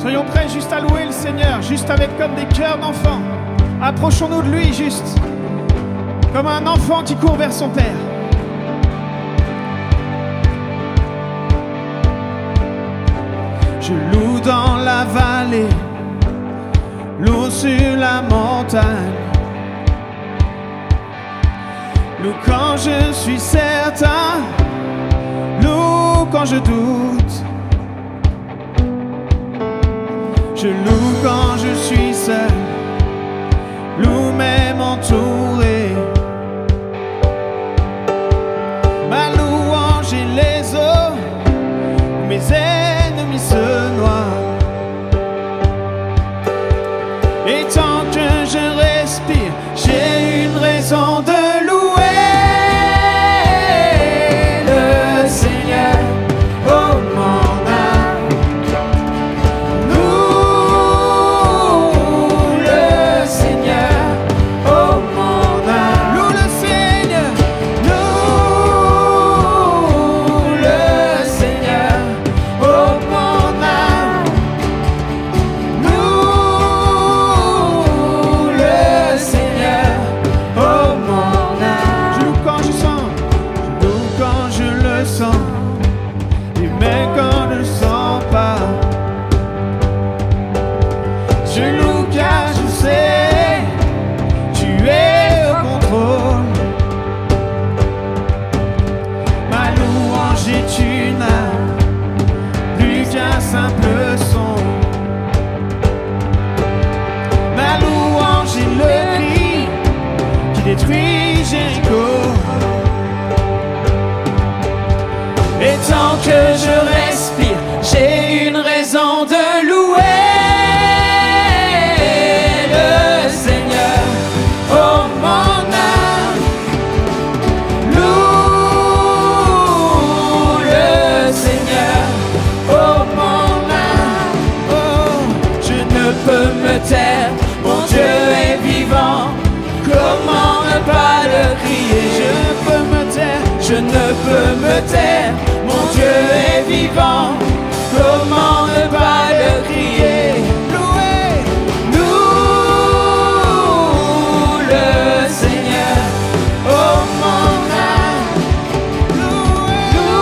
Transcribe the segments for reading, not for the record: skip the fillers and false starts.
Soyons prêts juste à louer le Seigneur, juste avec comme des cœurs d'enfants. Approchons-nous de lui juste, comme un enfant qui court vers son Père. Je loue dans la vallée, loue sur la montagne. Loue quand je suis certain, loue quand je doute. Je loue quand je suis seul, loue même entouré. Ma louange et les eaux, mes ennemis se noient. Et tant que je respire, j'ai une raison de louer le Seigneur. Oh mon âme, loue le Seigneur. Oh mon âme, loue le Seigneur. Loue le Seigneur. Oh mon âme, loue le Seigneur. Oh mon âme. Je loue quand je sens, je loue quand je le sens, et même quand je le sens pas. Je loue car je sais, tu es au contrôle. Ma louange est une âme, plus qu'un simple son. Ma louange est le cri qui détruit Jéricho. Et tant que je respire, j'ai une raison de louer le Seigneur. Oh mon âme, loue le Seigneur. Oh mon âme, oh, je ne peux me taire, mon Dieu est vivant. Comment ne pas le crier? Je peux me taire, je ne peux me taire, mon Dieu est vivant. Comment ne pas le crier? Louez, loue le Seigneur. Oh mon âme, loue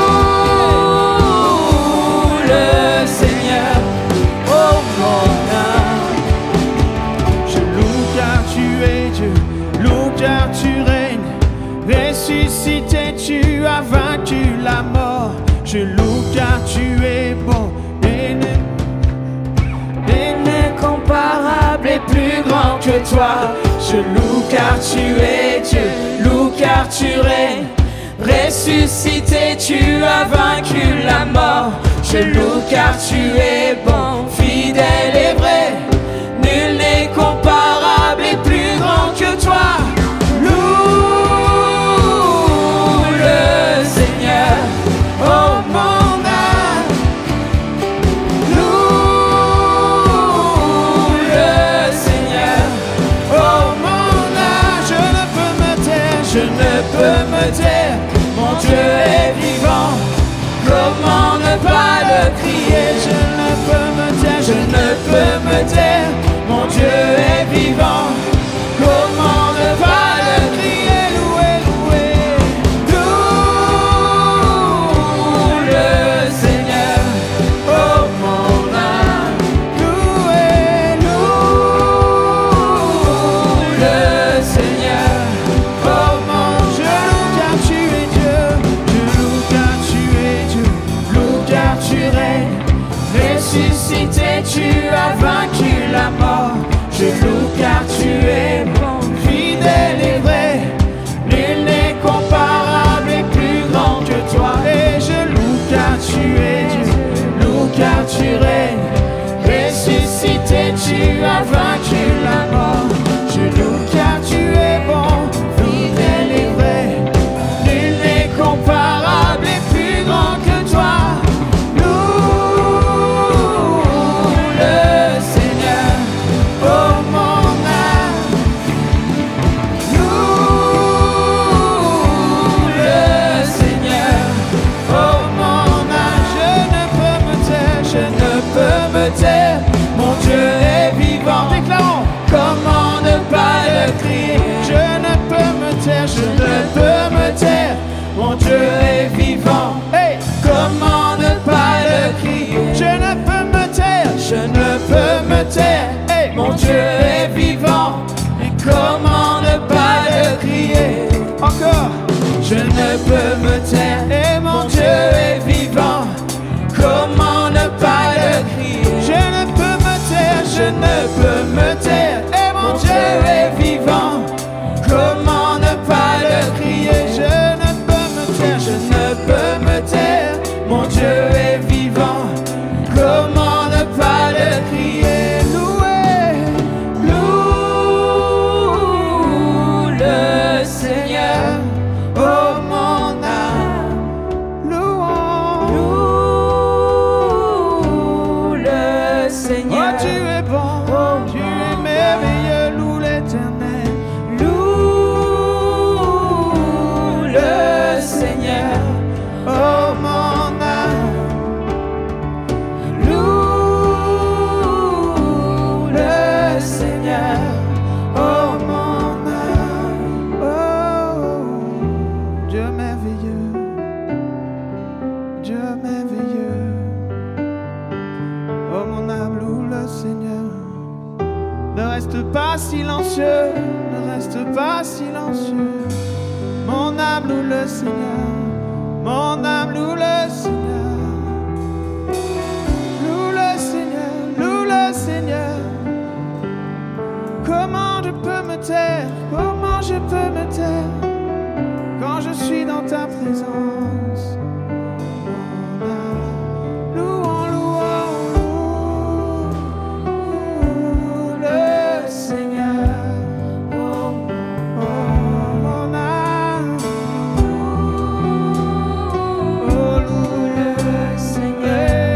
le Seigneur. Oh mon âme, je loue car tu es Dieu, loue car tu règnes. Ressuscité, tu as vaincu la mort. Je loue car tu es bon, incomparable et plus grand que toi. Je loue car tu es Dieu, loue car tu règnes. Ressuscité, tu as vaincu la mort. Je loue car tu es bon, fidèle et vrai. Nul n'est comparable et plus grand que toi. Loue le Seigneur. Oh mon âme, loue le Seigneur. Oh mon âme, je ne peux me taire, je ne peux me taire, mon Dieu est vivant. Comment ne pas le crier? Je ne peux me taire, je ne peux me taire, mon Dieu est vivant. Comment ne pas le crier? Louer, louer, loue le Seigneur. Oh mon âme, louer, loue le Seigneur. Oh mon, je loue car tu es Dieu, mon Dieu est vivant. Hey! Comment ne pas le crier? Je ne peux me taire, je ne peux me taire. Hey! Mon Dieu est vivant, et comment ne pas le crier? Encore, je ne peux me taire, et mon Dieu est vivant. Comment ne pas le crier? Je ne peux me taire, je ne peux me taire, et mon Dieu est vivant. Comment ne pas le crier? Je ne peux me taire, je ne peux me taire, mon Dieu est vivant. Comment ne pas le crier? Louez, loue le Seigneur, oh mon âme. Louons, loue le Seigneur. Oh, tu es bon, oh, tu es merveilleux, loue l'Éternel. Loue le Seigneur, oh mon âme. Loue le Seigneur, oh mon âme. Oh, Dieu merveilleux, Dieu merveilleux. Oh mon âme, loue le Seigneur. Ne reste pas silencieux, ne reste pas silencieux. Mon âme loue le Seigneur, mon âme loue le Seigneur. Loue le Seigneur, loue le Seigneur. Comment je peux me taire, comment je peux me taire quand je suis dans ta présence? Mon âme, louons, louons, loue le Seigneur. Oh, mon âme, oh, loue le Seigneur.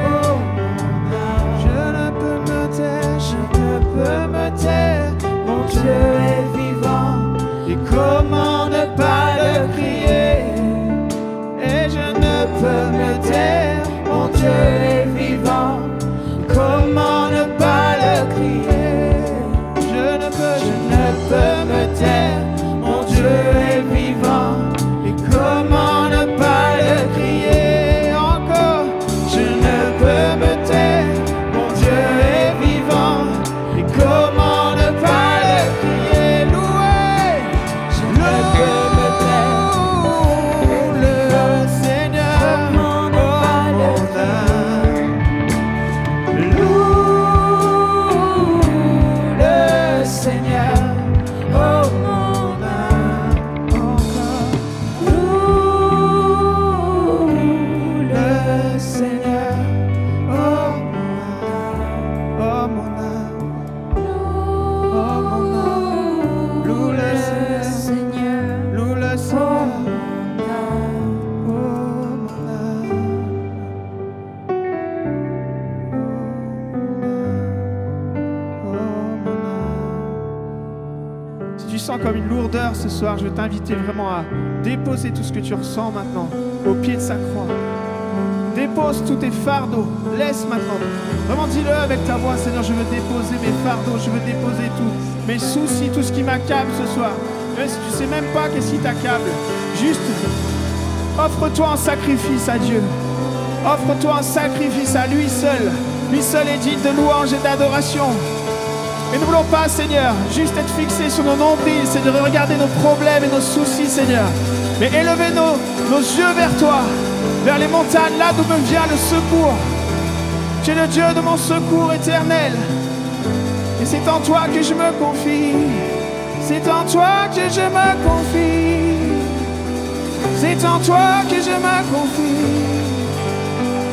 Oh, mon âme, je ne peux me taire, je ne peux me taire, mon Dieu est vivant. Et comment ne pas le crier? Et je ne peux me taire, mon Dieu est vivant. Comment ne pas le crier? Je ne peux me taire, mon Dieu est vivant. Et comment ne pas le crier? Encore, je ne peux me taire, mon Dieu est vivant. Et comment ne pas le crier? Louer, je ne peux me taire. Loue le Seigneur, oh mon âme. Loue le Seigneur, oh mon âme. Encore, loue le Seigneur, oh mon âme. Oh mon âme, loue le Seigneur, loue le Seigneur. Oh mon âme, oh mon âme. Si tu sens comme une lourdeur ce soir, je veux t'inviter vraiment à déposer tout ce que tu ressens maintenant au pied de sa croix. Dépose tous tes fardeaux, laisse maintenant. Vraiment dis-le avec ta voix, Seigneur, je veux déposer mes fardeaux, je veux déposer tout, mes soucis, tout ce qui m'accable ce soir. Même si tu sais même pas qu'est-ce qui t'accable, juste offre-toi en sacrifice à Dieu. Offre-toi en sacrifice à lui seul. Lui seul est digne de louange et d'adoration. Et ne voulons pas, Seigneur, juste être fixés sur nos nombrils, Seigneur, et regarder nos problèmes et nos soucis, Seigneur. Mais élever nos yeux vers toi, vers les montagnes, là d'où me vient le secours. Tu es le Dieu de mon secours éternel. Et c'est en toi que je me confie. C'est en toi que je me confie. C'est en toi que je me confie.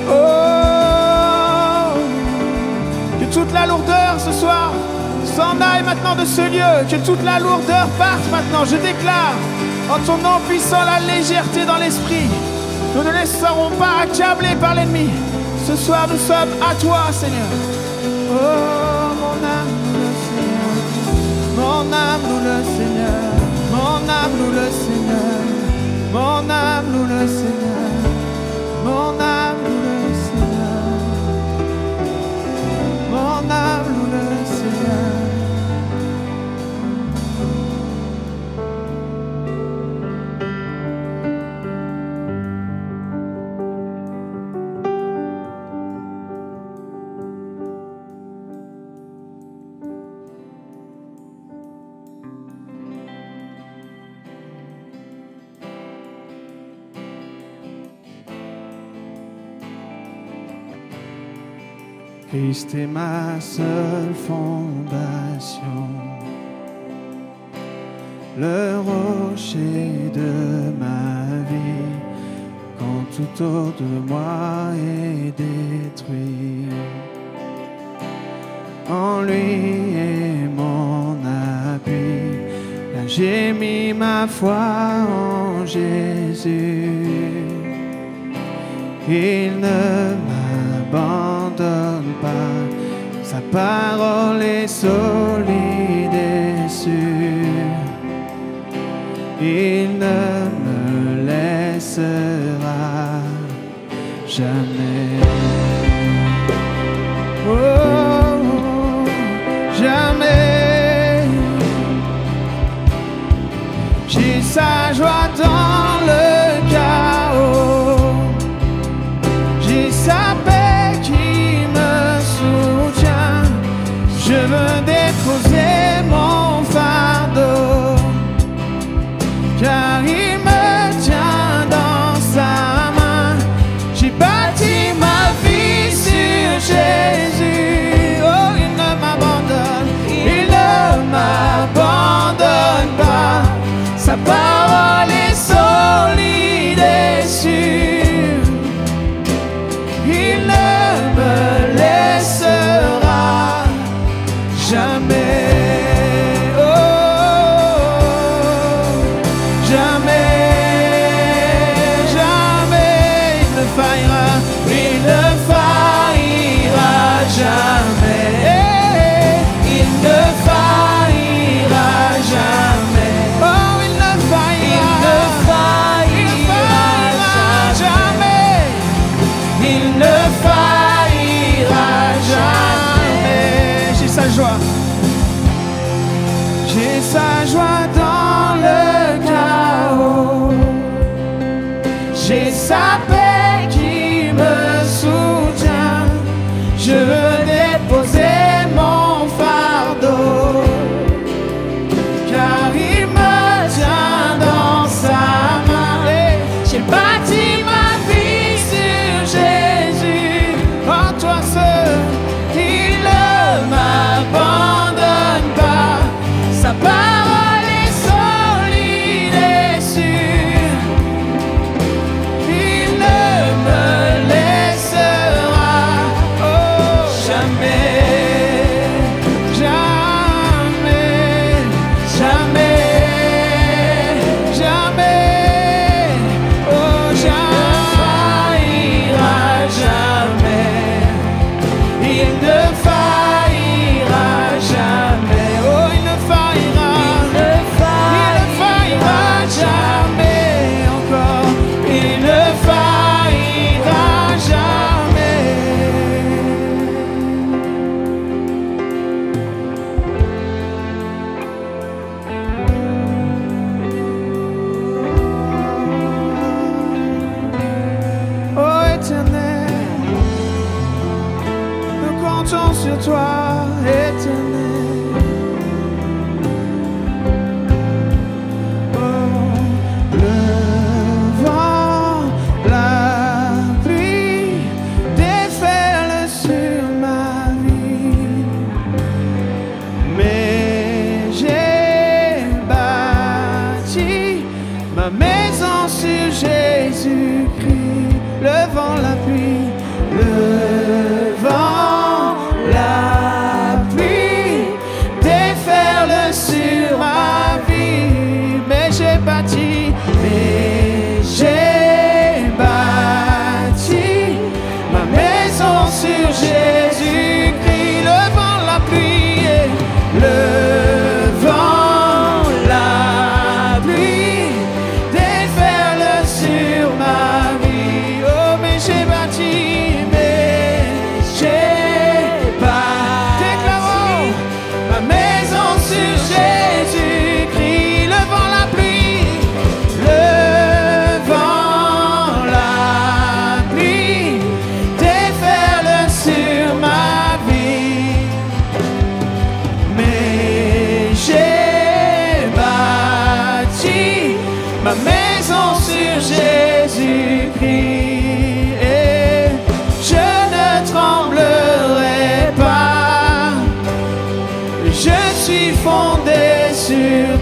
Oh, que toute la lourdeur ce soir s'en aille maintenant de ce lieu. Que toute la lourdeur parte maintenant. Je déclare en ton nom puissant la légèreté dans l'esprit. Nous ne laisserons pas accabler par l'ennemi. Ce soir, nous sommes à toi, Seigneur. Oh, mon âme loue le Seigneur. Mon âme loue le Seigneur. Mon âme loue le Seigneur. Mon âme loue le Seigneur. Mon âme loue le Seigneur. Mon âme loue le Seigneur. Christ est ma seule fondation, le rocher de ma vie, quand tout autour de moi est détruit. En lui est mon appui, là j'ai mis ma foi en Jésus. Il ne m'abandonne pas, sa parole est solide et sûre. Il ne me laissera jamais. Oh, jamais. J'ai sa joie dans le chaos, j'ai sa paix qui me soutient. Je veux déposer mon fardeau, car il me tient dans sa main. J'ai bâti ma vie sur Jésus. Oh, il ne m'abandonne pas. Sa parole est solide et sûre. Il ne me laissera jamais. J'ai sa joie dans le chaos, j'ai sa paix qui me soutient. Je veux déposer mon fardeau, car il me tient dans sa main. J'ai bâti ma vie sur Jésus, en toi seul. Il ne m'abandonne pas, sa parole est solide et sûre. Il ne me laissera jamais, jamais, jamais, jamais. Oh, faillira jamais. Il ne faillira jamais. Oh, il ne faillira. Il ne faillira jamais encore. Il ne faillira jamais. Oh, Éternel, nous comptons sur toi, Éternel. Oh, le vent, la pluie déferlent sur ma vie, mais j'ai bâti ma maison sur Jésus-Christ. Le vent, la pluie, le vent, la pluie déferle sur ma vie, mais j'ai bâti ma maison sur Jésus-Christ. Le vent, la pluie, le vent, la pluie déferle sur ma vie. Oh, mais j'ai bâti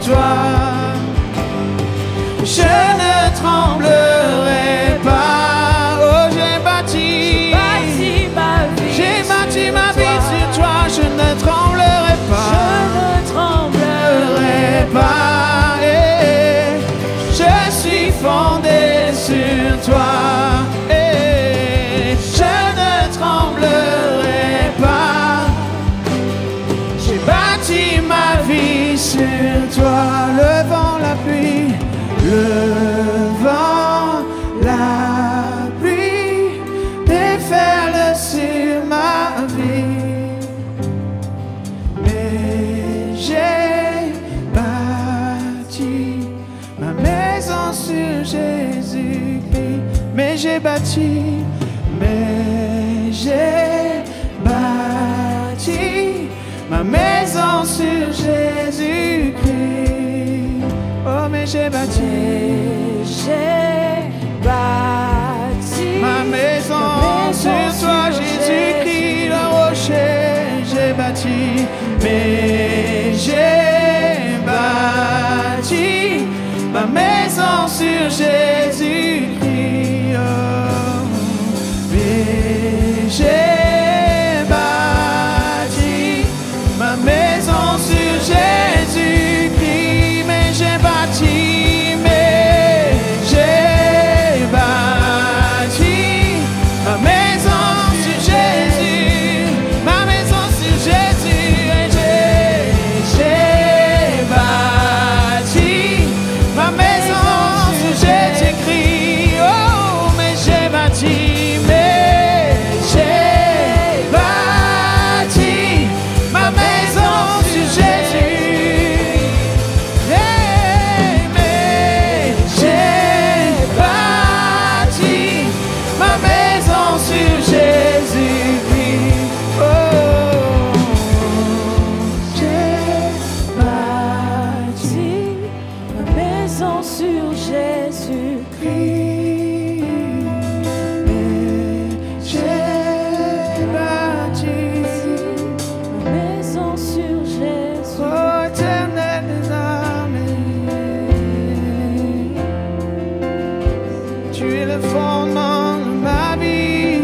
toi. Je ne tremblerai pas. Oh, j'ai bâti ma vie sur toi. Je ne tremblerai pas. Pas. Et je suis fondé sur toi. Et je ne tremblerai pas. J'ai bâti ma vie sur toi. Le vent, la pluie, le vent, la pluie déferle sur ma vie. Mais j'ai bâti ma maison sur Jésus-Christ. Mais j'ai bâti ma maison sur Jésus-Christ. Oh, mais j'ai bâti ma maison sur toi, Jésus-Christ, le rocher. J'ai bâti, mais j'ai bâti ma maison sur Jésus-Christ. Oh, mais j'ai bâti ma maison sur Jésus-Christ. Mais j'ai bâti, ma maison sur Jésus, ma maison sur Jésus. Et j'ai bâti ma maison sur Jésus-Christ. Oh, mais j'ai bâti, ma maison sur Jésus. Mais j'ai bâti ma maison sur Jésus-Christ. Oh, j'ai bâti ma maison sur Jésus-Christ. Fondement de ma vie.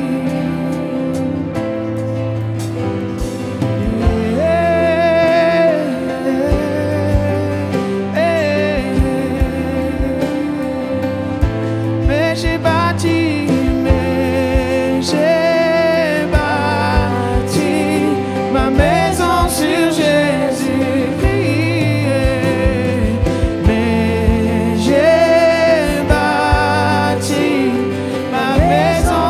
Mais j'ai bâti, ma maison sur Jésus-Christ. Mais j'ai bâti ma maison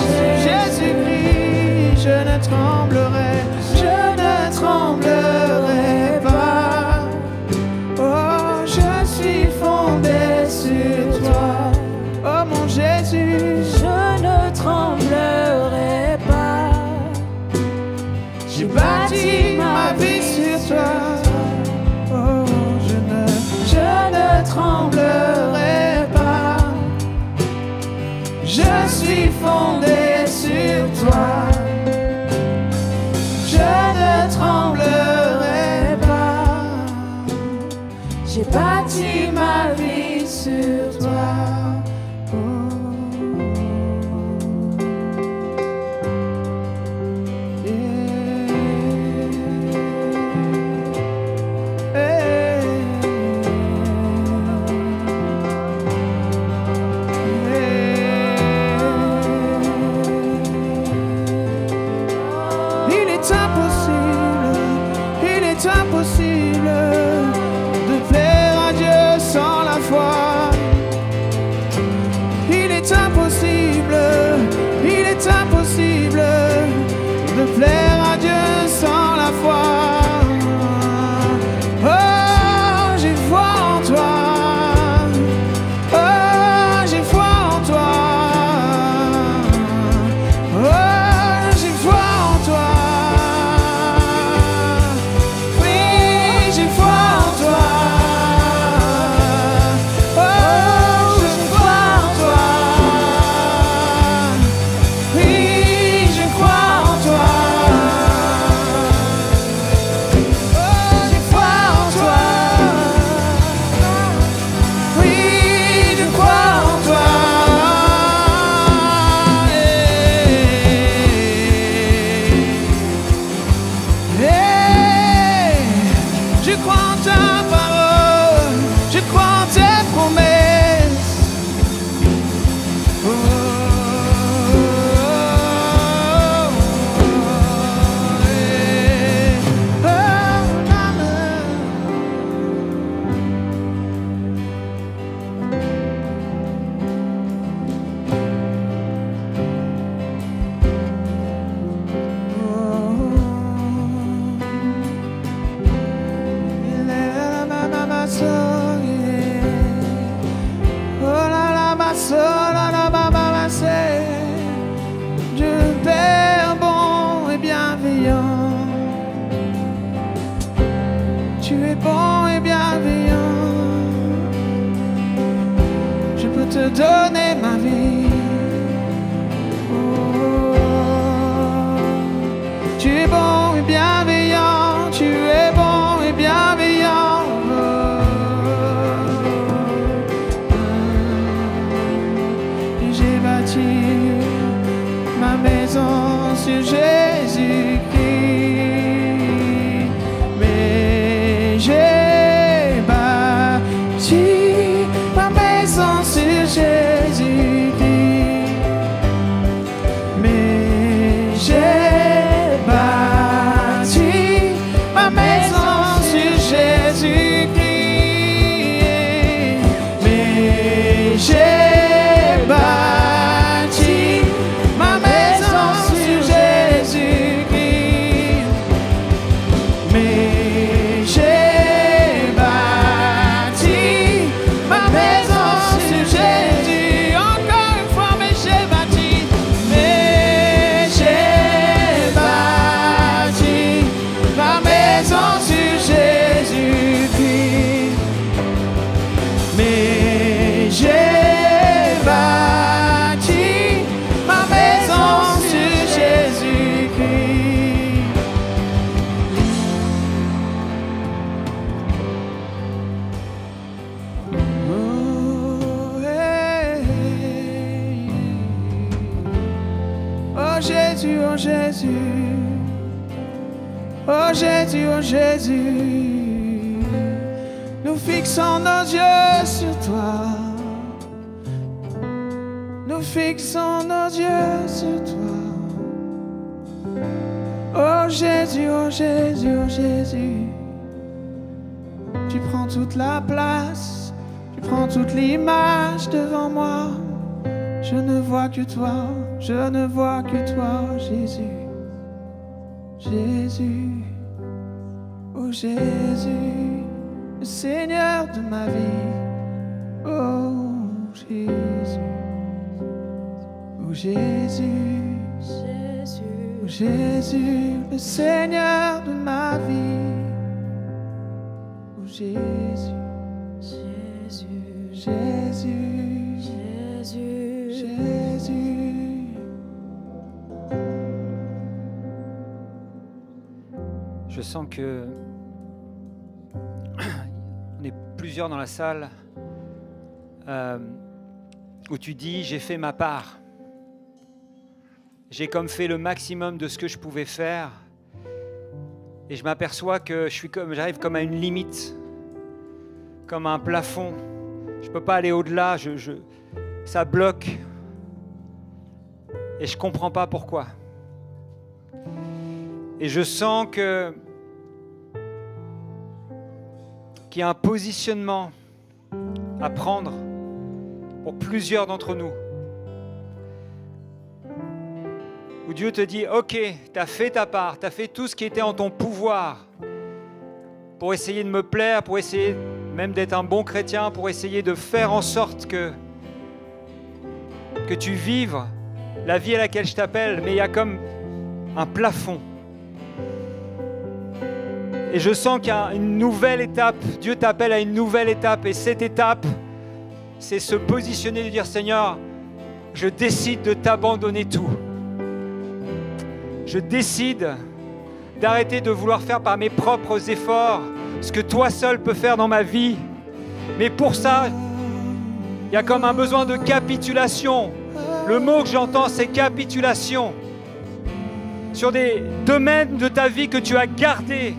sur Jésus-Christ. Je ne tremblerai pas. Oh, je suis fondé sur toi. Oh, mon Jésus, je ne tremblerai pas. J'ai bâti ma vie sur toi. Oh, je ne tremblerai pas. Je suis fondé sur toi. Je ne tremblerai pas. J'ai bâti ma vie sur toi. Impossible de plaire à Dieu sans la foi. te donner ma vie. Tu es bon et bienveillant, tu es bon et bienveillant. Et j'ai bâti ma maison sur Jésus-Christ. Mais j'ai bâti ma maison sur Jésus-Christ. Mais j'ai bâti ma maison sur Jésus-Christ. Mais j'ai bâti ma maison sur Jésus-Christ. Mais j'ai bâti ma maison sur Jésus. Encore une fois, mais j'ai bâti. Mais j'ai bâti ma maison sur Jésus-Christ. Mais j'ai bâti ma maison sur Jésus-Christ. Oh, hey. Oh Jésus, oh Jésus. Oh Jésus, oh Jésus. Nous fixons nos yeux sur toi. Nous fixons nos yeux sur toi. Oh Jésus, oh Jésus, oh Jésus. Tu prends toute la place, tu prends toute l'image devant moi. Je ne vois que toi, je ne vois que toi, Jésus. Jésus, oh Jésus, le Seigneur de ma vie. Oh Jésus, oh Jésus, oh Jésus, le Seigneur de ma vie. Oh Jésus, Jésus, Jésus, Jésus, Jésus. Je sens que on est plusieurs dans la salle où tu dis j'ai fait ma part. J'ai comme fait le maximum de ce que je pouvais faire et je m'aperçois que j'arrive comme à une limite, comme à un plafond. Je ne peux pas aller au-delà, ça bloque et je ne comprends pas pourquoi. Et je sens qu'il y a un positionnement à prendre pour plusieurs d'entre nous. Où Dieu te dit, ok, tu as fait ta part, tu as fait tout ce qui était en ton pouvoir pour essayer de me plaire, pour essayer même d'être un bon chrétien, pour essayer de faire en sorte que tu vives la vie à laquelle je t'appelle, mais il y a comme un plafond. Et je sens qu'il y a une nouvelle étape. Dieu t'appelle à une nouvelle étape. Et cette étape, c'est se positionner, de dire, Seigneur, je décide de t'abandonner tout. Je décide d'arrêter de vouloir faire par mes propres efforts ce que toi seul peux faire dans ma vie. Mais pour ça, il y a comme un besoin de capitulation. Le mot que j'entends, c'est capitulation. Sur des domaines de ta vie que tu as gardés.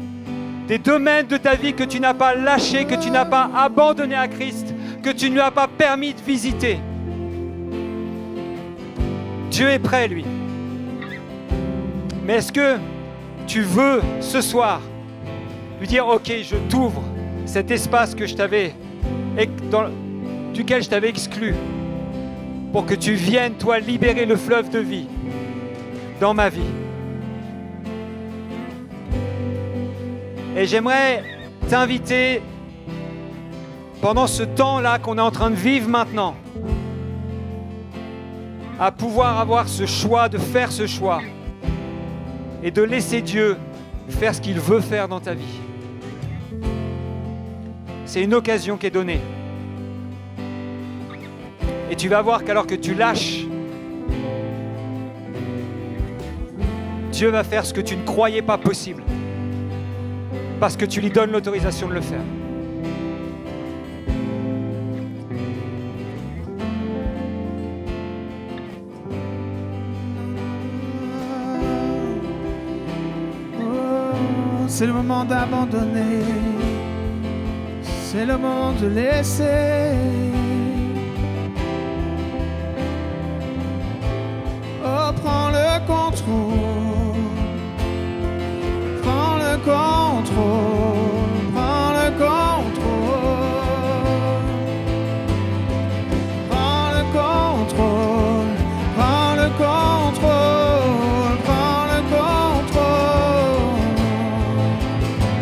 Des domaines de ta vie que tu n'as pas lâchés, que tu n'as pas abandonné à Christ, que tu ne lui as pas permis de visiter. Dieu est prêt, lui. Mais est-ce que tu veux, ce soir, lui dire, ok, je t'ouvre cet espace que duquel je t'avais exclu, pour que tu viennes, toi, libérer le fleuve de vie dans ma vie. Et j'aimerais t'inviter, pendant ce temps-là qu'on est en train de vivre maintenant, à pouvoir avoir ce choix, de faire ce choix et de laisser Dieu faire ce qu'il veut faire dans ta vie. C'est une occasion qui est donnée. Et tu vas voir qu'alors que tu lâches, Dieu va faire ce que tu ne croyais pas possible. Parce que tu lui donnes l'autorisation de le faire. C'est le moment d'abandonner, c'est le moment de laisser. Oh, prends le contrôle, prends le contrôle, prends le contrôle, prends le contrôle, prends le contrôle, prends le contrôle.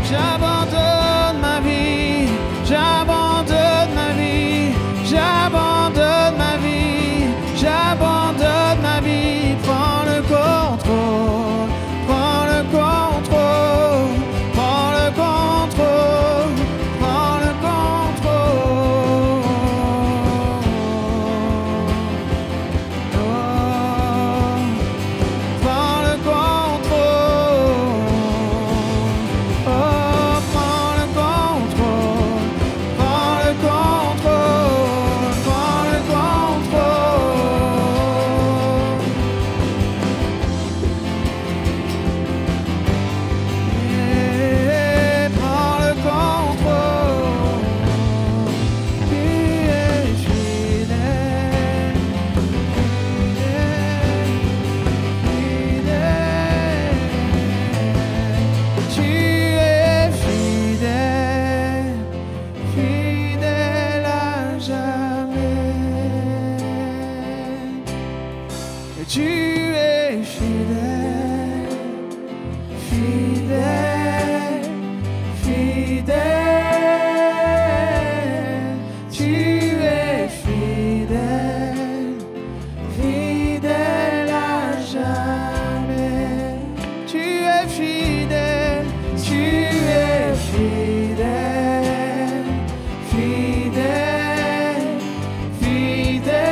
J'abandonne ma vie, j'abandonne ma vie, j'abandonne ma vie, j'abandonne ma vie. Prends le contrôle, prends le contrôle, prends le contrôle, prends le contrôle. Oh, prends le contrôle. Oh, prends le contrôle, prends le contrôle, prends le contrôle. Et prends le contrôle. Tu es fidèle, fidèle, fidèle. Tu es fidèle, fidèle à jamais. Et tu es fidèle, fidèle, fidèle. Tu es fidèle, fidèle à jamais. Tu es fidèle, tu es fidèle, fidèle, fidèle.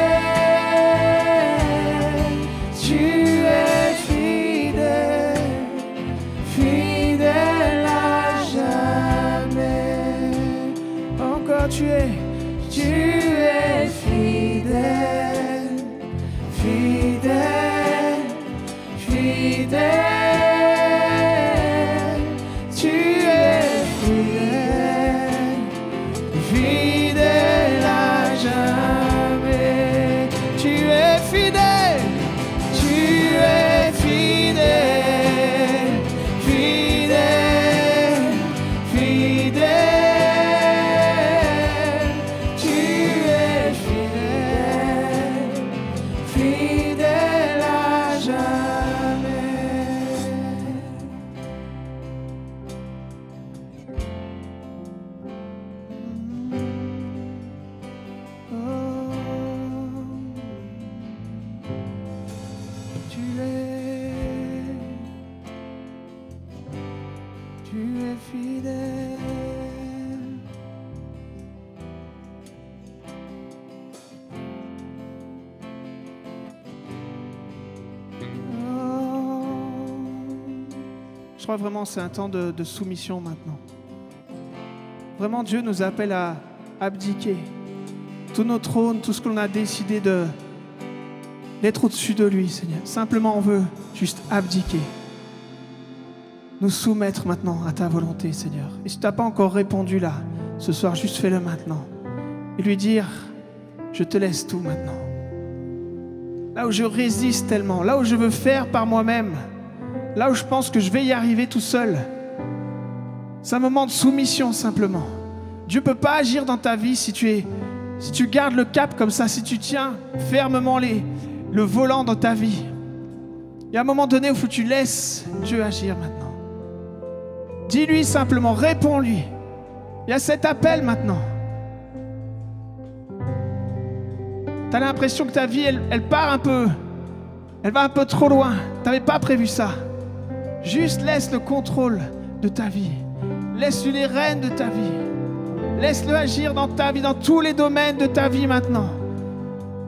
Tu es fidèle, fidèle à jamais. Encore tu es fidèle, fidèle, fidèle. Tu es fidèle, fidèle à jamais. Tu es fidèle, tu es fidèle, fidèle, fidèle. Tu es fidèle, fidèle à jamais. Oh, tu es fidèle. Je crois vraiment que c'est un temps de soumission maintenant. Vraiment, Dieu nous appelle à abdiquer tout nos trônes, tout ce que l'on a décidé d'être au-dessus de lui, Seigneur. Simplement, on veut juste abdiquer. Nous soumettre maintenant à ta volonté, Seigneur. Et si tu n'as pas encore répondu là, ce soir, juste fais-le maintenant. Et lui dire, je te laisse tout maintenant. Là où je résiste tellement, là où je veux faire par moi-même, là où je pense que je vais y arriver tout seul, c'est un moment de soumission simplement. Dieu ne peut pas agir dans ta vie si tu gardes le cap comme ça, si tu tiens fermement le volant dans ta vie. Il y a un moment donné où il faut que tu laisses Dieu agir maintenant. Dis-lui simplement, réponds-lui. Il y a cet appel maintenant. Tu as l'impression que ta vie, elle part un peu. Elle va un peu trop loin. Tu n'avais pas prévu ça. Juste laisse le contrôle de ta vie. Laisse-lui les rênes de ta vie. Laisse-le agir dans ta vie, dans tous les domaines de ta vie maintenant.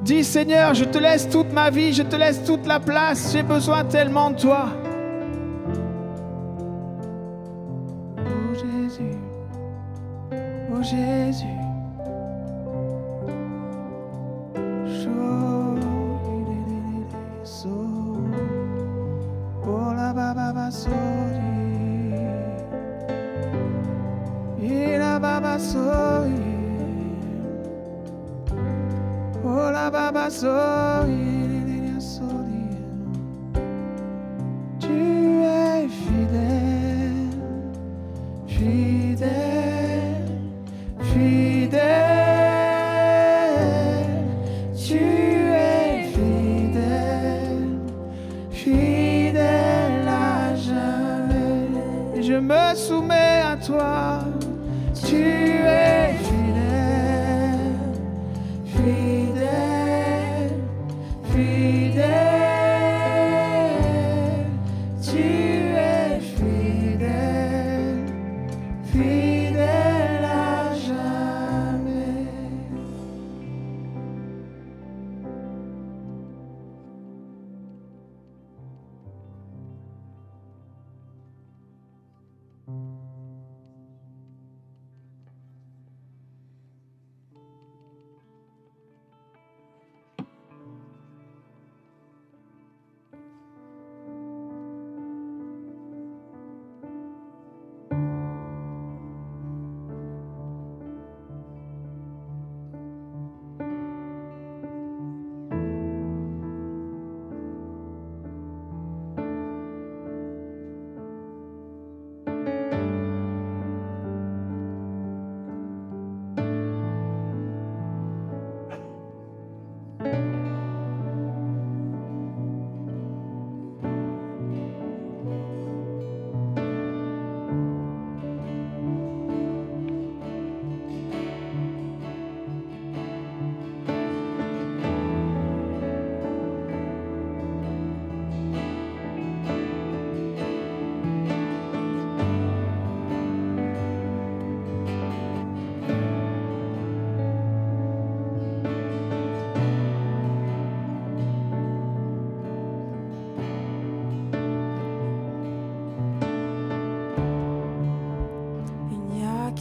Dis Seigneur, je te laisse toute ma vie, je te laisse toute la place, j'ai besoin tellement de toi. Oh Jésus, oh Jésus. Oh la baba sori, la baba sori. Oh la baba sori, tu es fidèle, fidèle, fidèle. Tu es fidèle, fidèle à jamais. Et je me soumets à toi. Tu es fidèle, fidèle, fidèle. Tu es fidèle, fidèle à jamais.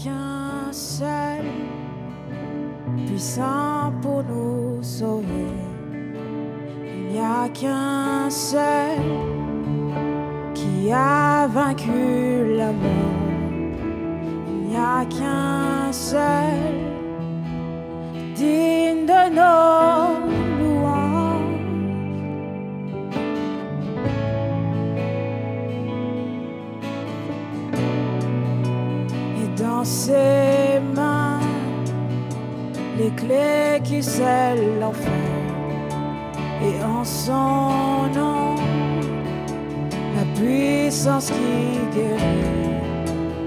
Qu'un seul puissant pour nous sauver. Il n'y a qu'un seul qui a vaincu la mort. Il n'y a qu'un seul digne de nos louanges. Dans ses mains, les clés qui scellent l'enfer, et en son nom, la puissance qui guérit,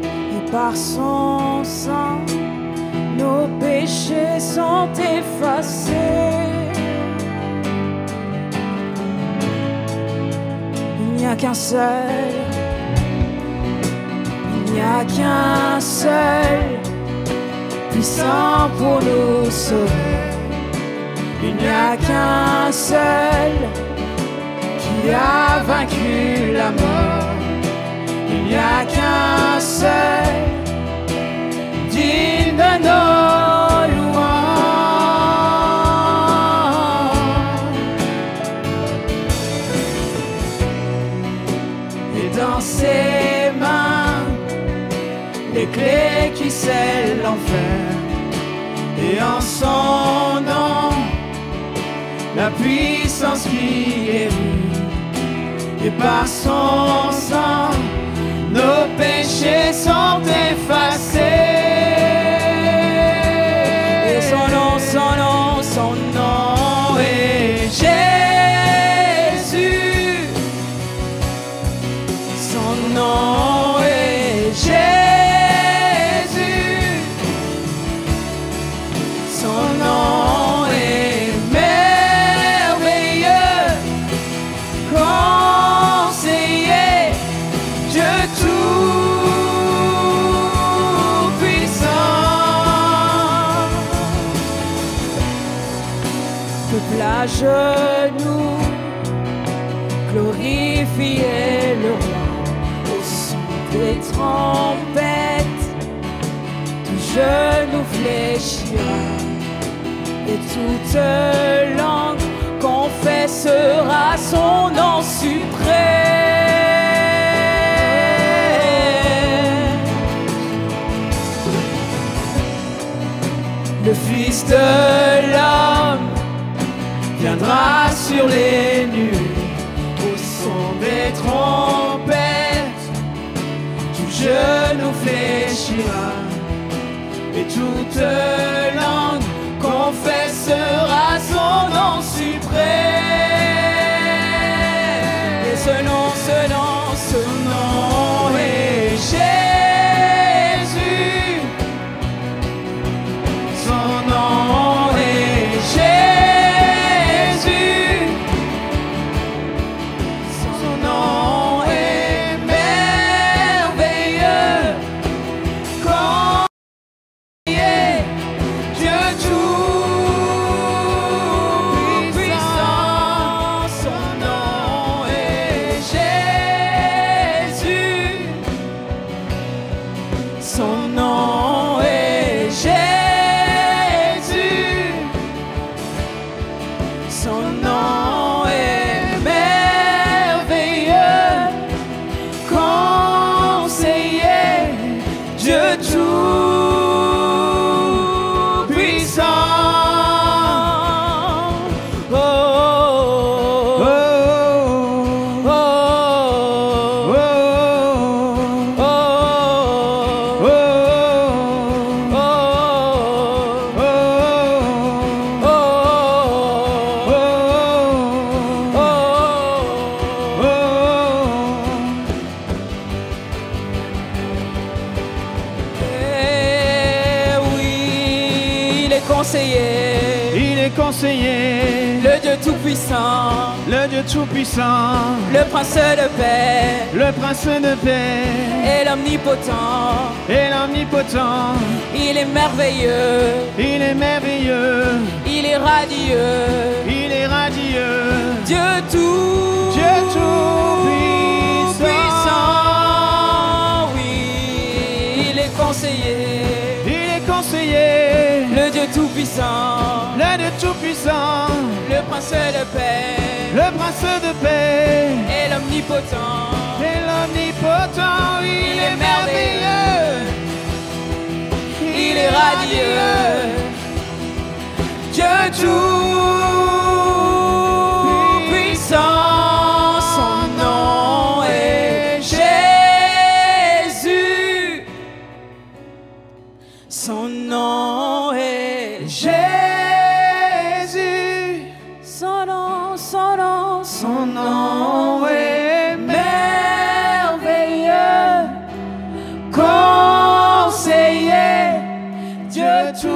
et par son sang, nos péchés sont effacés. Il n'y a qu'un seul. Il n'y a qu'un seul puissant pour nous sauver. Il n'y a qu'un seul qui a vaincu la mort. Il n'y a qu'un seul digne de nos louanges. Et dans ses mains, les clés qui scellent l'enfer, et en son nom, la puissance qui guérit, et par son sang, nos péchés sont effacés. Et son nom est Jésus. Son nom est Jésus. peuple à genoux, glorifiez le roi au son des trompettes. Tout genou fléchira et toute langue confessera son nom suprême. Le Fils de l'homme viendra sur les nuées au son des trompettes. Tout genou fléchira et toute langue confessera son nom suprême. Et ce nom est Jésus. Son nom est Jésus. Son nom est merveilleux. Quand il est Dieu tout-puissant, son nom est Jésus. Son nom est Jésus. Son nom est merveilleux. Conseiller, Dieu tout-puissant. Oh, oh, oh, oh, oh, Eh oui, il est conseiller, Il est conseiller, le Dieu tout-puissant, le Dieu tout-puissant, le prince de paix le prince de paix et l'omnipotent. et l'omnipotent. Il est merveilleux, Il est merveilleux, il est radieux, il est radieux. Dieu tout, Dieu tout-puissant. puissant. Oui, il est conseiller, Il est conseiller, le Dieu tout-puissant, le Dieu tout-puissant, le prince de paix le prince de paix et l'omnipotent. et l'omnipotent. Il est merveilleux, Il est radieux, Dieu tout-puissant. Son nom est Jésus. Son nom est Jésus. Son nom, Son nom est merveilleux. Conseiller, Dieu tout-puissant.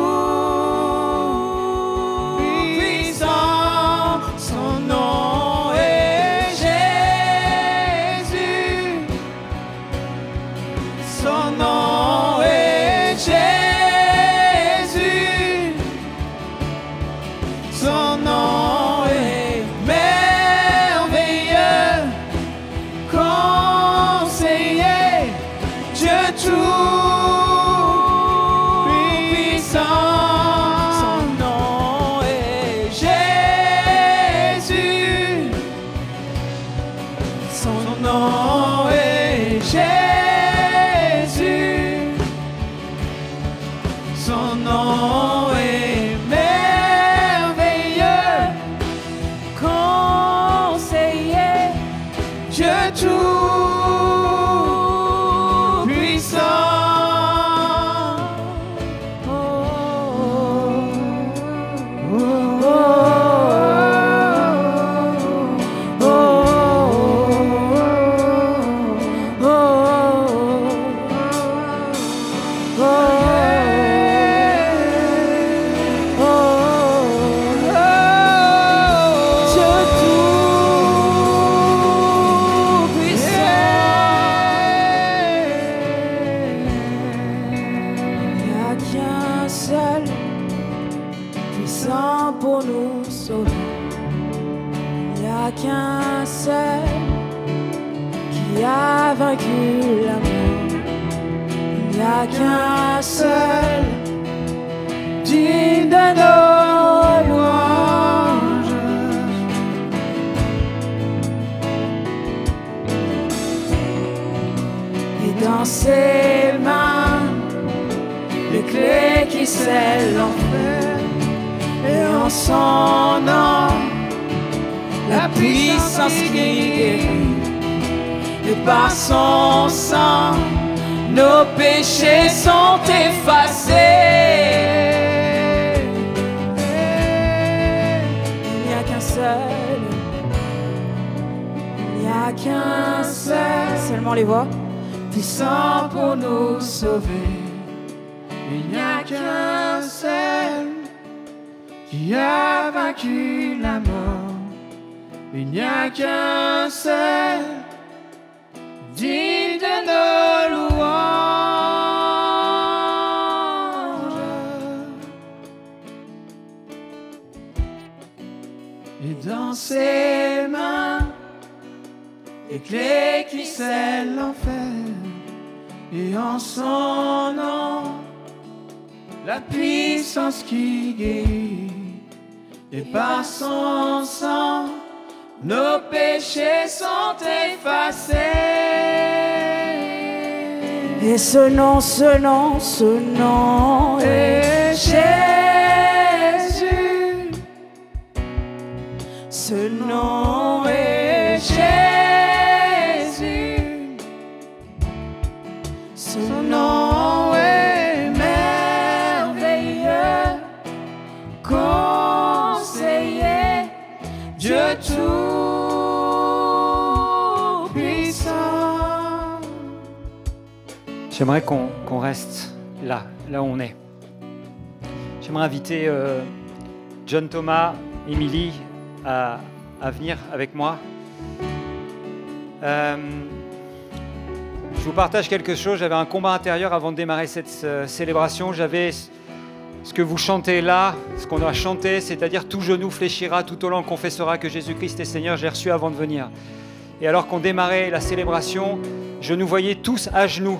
puissant pour nous sauver. Il n'y a qu'un seul qui a vaincu la mort. Il n'y a qu'un seul digne de nos louanges. Et dans ses mains, les clés qui scellent l'enfer. Et en son nom, la puissance qui guérit. Et par son sang, nos péchés sont effacés. Il n'y a qu'un seul, il n'y a qu'un seul, seulement les voix, puissant pour nous sauver. Il n'y a qu'un seul qui a vaincu la mort. Il n'y a qu'un seul digne de nos louanges. Et dans ses mains, les clés qui scellent l'enfer. Et en son nom, la puissance qui guérit. Et par son sang, nos péchés sont effacés. Et ce nom est Jésus. Ce nom est Jésus. Son nom est merveilleux, conseiller, Dieu tout-puissant. J'aimerais qu'on reste là où on est. J'aimerais inviter John Thomas, Émilie à venir avec moi. Je vous partage quelque chose. J'avais un combat intérieur avant de démarrer cette célébration. J'avais ce que vous chantez là, ce qu'on a chanté, c'est-à-dire tout genou fléchira, tout langue confessera que Jésus-Christ est Seigneur. J'ai reçu avant de venir. Et alors qu'on démarrait la célébration, je nous voyais tous à genoux.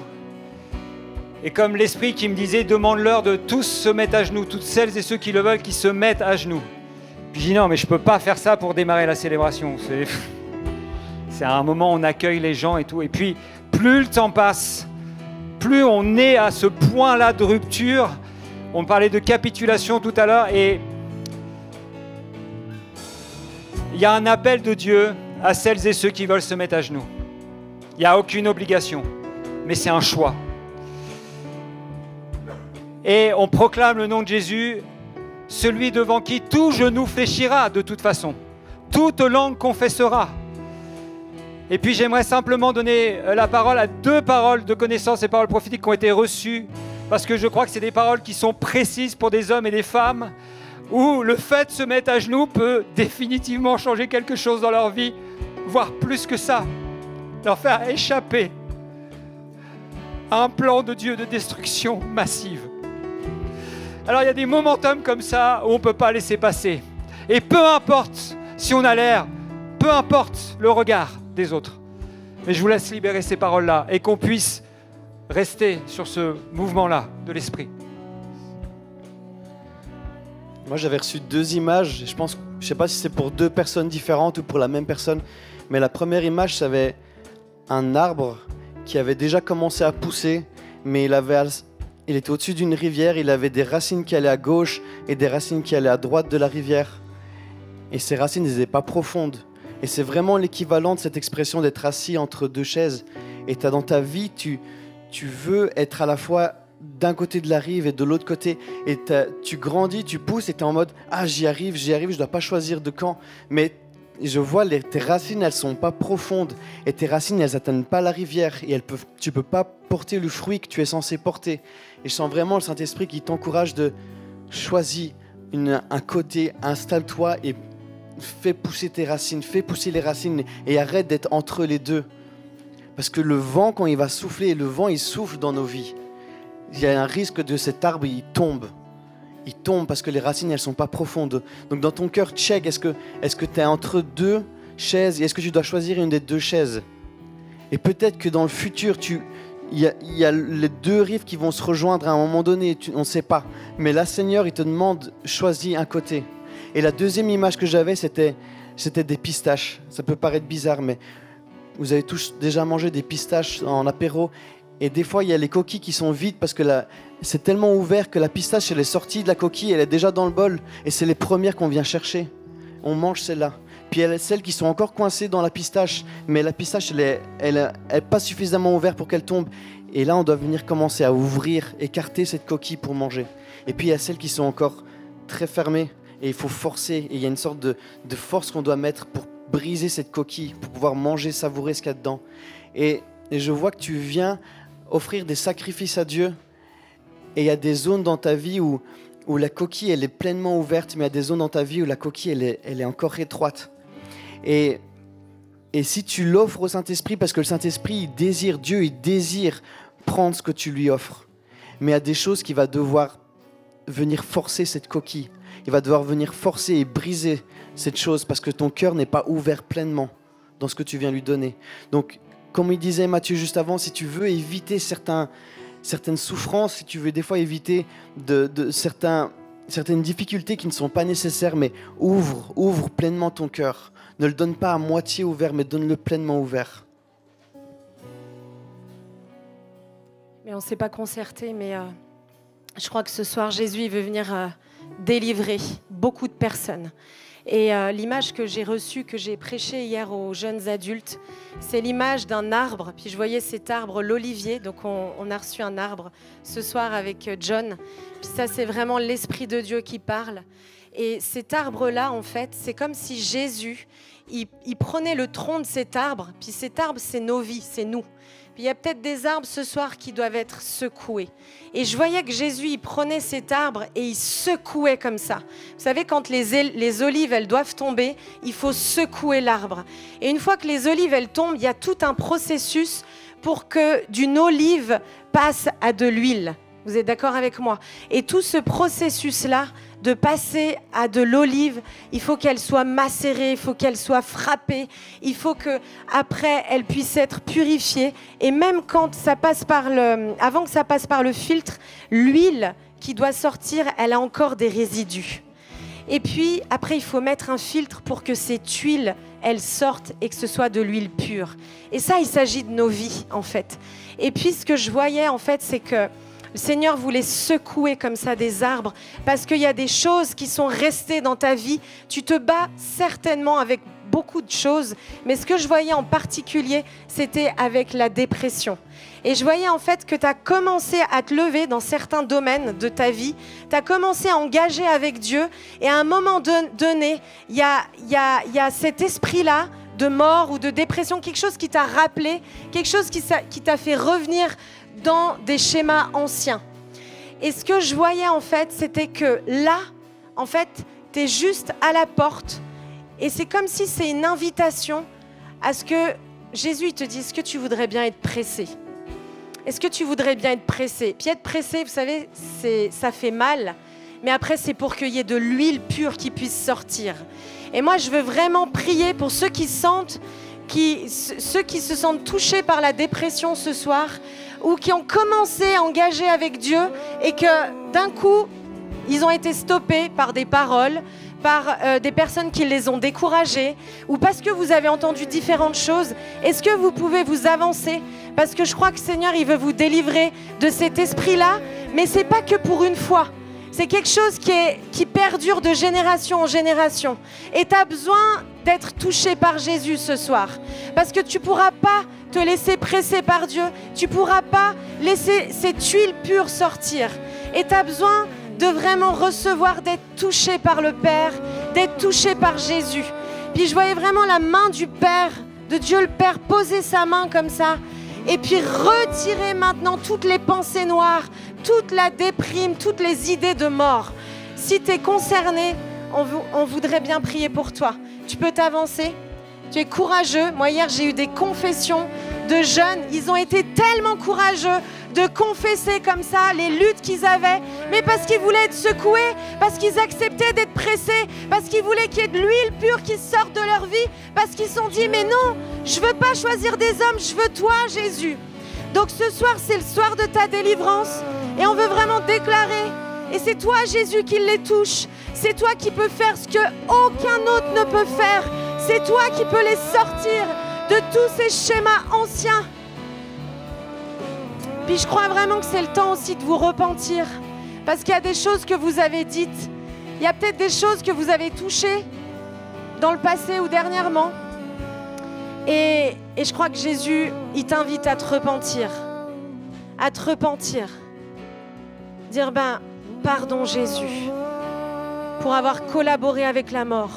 Et comme l'Esprit qui me disait, demande-leur de tous se mettre à genoux, toutes celles et ceux qui le veulent, qui se mettent à genoux. Puis je dis non, mais je ne peux pas faire ça pour démarrer la célébration. C'est à un moment où on accueille les gens et tout. Et puis, plus le temps passe, plus on est à ce point-là de rupture. On parlait de capitulation tout à l'heure. Et il y a un appel de Dieu à celles et ceux qui veulent se mettre à genoux. Il n'y a aucune obligation, mais c'est un choix. Et on proclame le nom de Jésus, celui devant qui tout genou fléchira de toute façon. Toute langue confessera. Et puis j'aimerais simplement donner la parole à 2 paroles de connaissance et paroles prophétiques qui ont été reçues, parce que je crois que c'est des paroles qui sont précises pour des hommes et des femmes, où le fait de se mettre à genoux peut définitivement changer quelque chose dans leur vie, voire plus que ça, leur faire échapper à un plan de Dieu de destruction massive. Alors il y a des momentum comme ça où on ne peut pas laisser passer. Et peu importe si on a l'air, peu importe le regard des autres. Mais je vous laisse libérer ces paroles-là et qu'on puisse rester sur ce mouvement-là de l'esprit. Moi j'avais reçu 2 images. Je ne sais pas si c'est pour 2 personnes différentes ou pour la même personne. Mais la première image, c'était un arbre qui avait déjà commencé à pousser, mais il était au-dessus d'une rivière, il avait des racines qui allaient à gauche et des racines qui allaient à droite de la rivière. Et ces racines n'étaient pas profondes. Et c'est vraiment l'équivalent de cette expression d'être assis entre 2 chaises. Et dans ta vie, tu veux être à la fois d'un côté de la rive et de l'autre côté. Et tu grandis, tu pousses et tu es en mode « Ah, j'y arrive, je ne dois pas choisir de camp. » Mais je vois, tes racines, elles ne sont pas profondes. Et tes racines, elles n'atteignent pas la rivière. Et tu ne peux pas porter le fruit que tu es censé porter. Et je sens vraiment le Saint-Esprit qui t'encourage de choisir un côté, installe-toi et fais pousser tes racines, fais pousser les racines et arrête d'être entre les deux. Parce que le vent, quand il va souffler, le vent, il souffle dans nos vies. Il y a un risque de cet arbre, il tombe. il tombe parce que les racines, elles sont pas profondes. Donc dans ton cœur, check, est-ce que tu es entre deux chaises et est-ce que tu dois choisir une des deux chaises? Et peut-être que dans le futur, il y a les deux rives qui vont se rejoindre à un moment donné, on ne sait pas. Mais là, Seigneur, il te demande, choisis un côté. Et la deuxième image que j'avais, c'était des pistaches. Ça peut paraître bizarre, mais vous avez tous déjà mangé des pistaches en apéro. Et des fois, il y a les coquilles qui sont vides parce que c'est tellement ouvert que la pistache, elle est sortie de la coquille, elle est déjà dans le bol. Et c'est les premières qu'on vient chercher. On mange celles-là. Puis il y a celles qui sont encore coincées dans la pistache. Mais la pistache, elle est pas suffisamment ouverte pour qu'elle tombe. Et là, on doit venir commencer à ouvrir, écarter cette coquille pour manger. Et puis il y a celles qui sont encore très fermées. Et il faut forcer. Et il y a une sorte de force qu'on doit mettre pour briser cette coquille, pour pouvoir manger, savourer ce qu'il y a dedans. Et je vois que tu viens offrir des sacrifices à Dieu. Et il y a des zones dans ta vie où la coquille, elle est pleinement ouverte, mais il y a des zones dans ta vie où la coquille, elle est encore étroite. Et si tu l'offres au Saint-Esprit, parce que le Saint-Esprit, Dieu, il désire prendre ce que tu lui offres. Mais il y a des choses qui va devoir venir forcer cette coquille. Il va devoir venir forcer et briser cette chose parce que ton cœur n'est pas ouvert pleinement dans ce que tu viens lui donner. Donc, comme il disait Matthieu juste avant, si tu veux éviter certaines souffrances, si tu veux des fois éviter certaines difficultés qui ne sont pas nécessaires, mais ouvre pleinement ton cœur. Ne le donne pas à moitié ouvert, mais donne-le pleinement ouvert. Mais on ne s'est pas concerté, mais je crois que ce soir, Jésus il veut venir délivrer beaucoup de personnes. Et l'image que j'ai reçue, que j'ai prêchée hier aux jeunes adultes, c'est l'image d'un arbre. Puis je voyais cet arbre, l'olivier. Donc on a reçu un arbre ce soir avec John. Puis ça, c'est vraiment l'Esprit de Dieu qui parle. Et cet arbre-là, en fait, c'est comme si Jésus, il prenait le tronc de cet arbre. Puis cet arbre, c'est nos vies, c'est nous. Puis il y a peut-être des arbres ce soir qui doivent être secoués. Et je voyais que Jésus, il prenait cet arbre et il secouait comme ça. Vous savez, quand les olives, elles doivent tomber, il faut secouer l'arbre. Et une fois que les olives, elles tombent, il y a tout un processus pour que d'une olive passe à de l'huile. Vous êtes d'accord avec moi? Et tout ce processus-là, de passer à de l'olive, il faut qu'elle soit macérée, il faut qu'elle soit frappée, il faut qu'après elle puisse être purifiée. Et même quand ça passe avant que ça passe par le filtre, l'huile qui doit sortir, elle a encore des résidus. Et puis après, il faut mettre un filtre pour que cette huile, elle sorte et que ce soit de l'huile pure. Et ça, il s'agit de nos vies, en fait. Et puis ce que je voyais, en fait, c'est que le Seigneur voulait secouer comme ça des arbres parce qu'il y a des choses qui sont restées dans ta vie. Tu te bats certainement avec beaucoup de choses, mais ce que je voyais en particulier, c'était avec la dépression. Et je voyais en fait que tu as commencé à te lever dans certains domaines de ta vie, tu as commencé à engager avec Dieu et à un moment donné, il y a cet esprit-là de mort ou de dépression, quelque chose qui t'a rappelé, quelque chose qui t'a fait revenir dans des schémas anciens. Et ce que je voyais en fait, c'était que là, en fait, tu es juste à la porte et c'est comme si c'est une invitation à ce que Jésus te dise, est-ce que tu voudrais bien être pressé? Est-ce que tu voudrais bien être pressé? Puis être pressé, vous savez, ça fait mal, mais après c'est pour qu'il y ait de l'huile pure qui puisse sortir. Et moi, je veux vraiment prier pour ceux qui se sentent touchés par la dépression ce soir, ou qui ont commencé à engager avec Dieu et que d'un coup, ils ont été stoppés par des paroles, par des personnes qui les ont découragés ou parce que vous avez entendu différentes choses. Est-ce que vous pouvez vous avancer? Parce que je crois que Seigneur, il veut vous délivrer de cet esprit-là, mais ce n'est pas que pour une fois. C'est quelque chose qui perdure de génération en génération. Et tu as besoin d'être touché par Jésus ce soir. Parce que tu ne pourras pas te laisser presser par Dieu. Tu ne pourras pas laisser cette huile pure sortir. Et tu as besoin de vraiment recevoir, d'être touché par le Père, d'être touché par Jésus. Puis je voyais vraiment la main du Père, de Dieu le Père, poser sa main comme ça. Et puis retirer maintenant toutes les pensées noires, toute la déprime, toutes les idées de mort. Si tu es concerné, on voudrait bien prier pour toi. Tu peux t'avancer? Tu es courageux. Moi, hier, j'ai eu des confessions de jeunes. Ils ont été tellement courageux de confesser comme ça les luttes qu'ils avaient, mais parce qu'ils voulaient être secoués, parce qu'ils acceptaient d'être pressés, parce qu'ils voulaient qu'il y ait de l'huile pure qui sorte de leur vie, parce qu'ils se sont dit, mais non, je ne veux pas choisir des hommes, je veux toi, Jésus. Donc ce soir, c'est le soir de ta délivrance, et on veut vraiment déclarer, et c'est toi, Jésus, qui les touche. C'est toi qui peux faire ce qu'aucun autre ne peut faire. C'est toi qui peux les sortir de tous ces schémas anciens. Puis je crois vraiment que c'est le temps aussi de vous repentir. Parce qu'il y a des choses que vous avez dites. Il y a peut-être des choses que vous avez touchées dans le passé ou dernièrement. Et je crois que Jésus, il t'invite à te repentir. À te repentir. Dire, pardon Jésus, pour avoir collaboré avec la mort.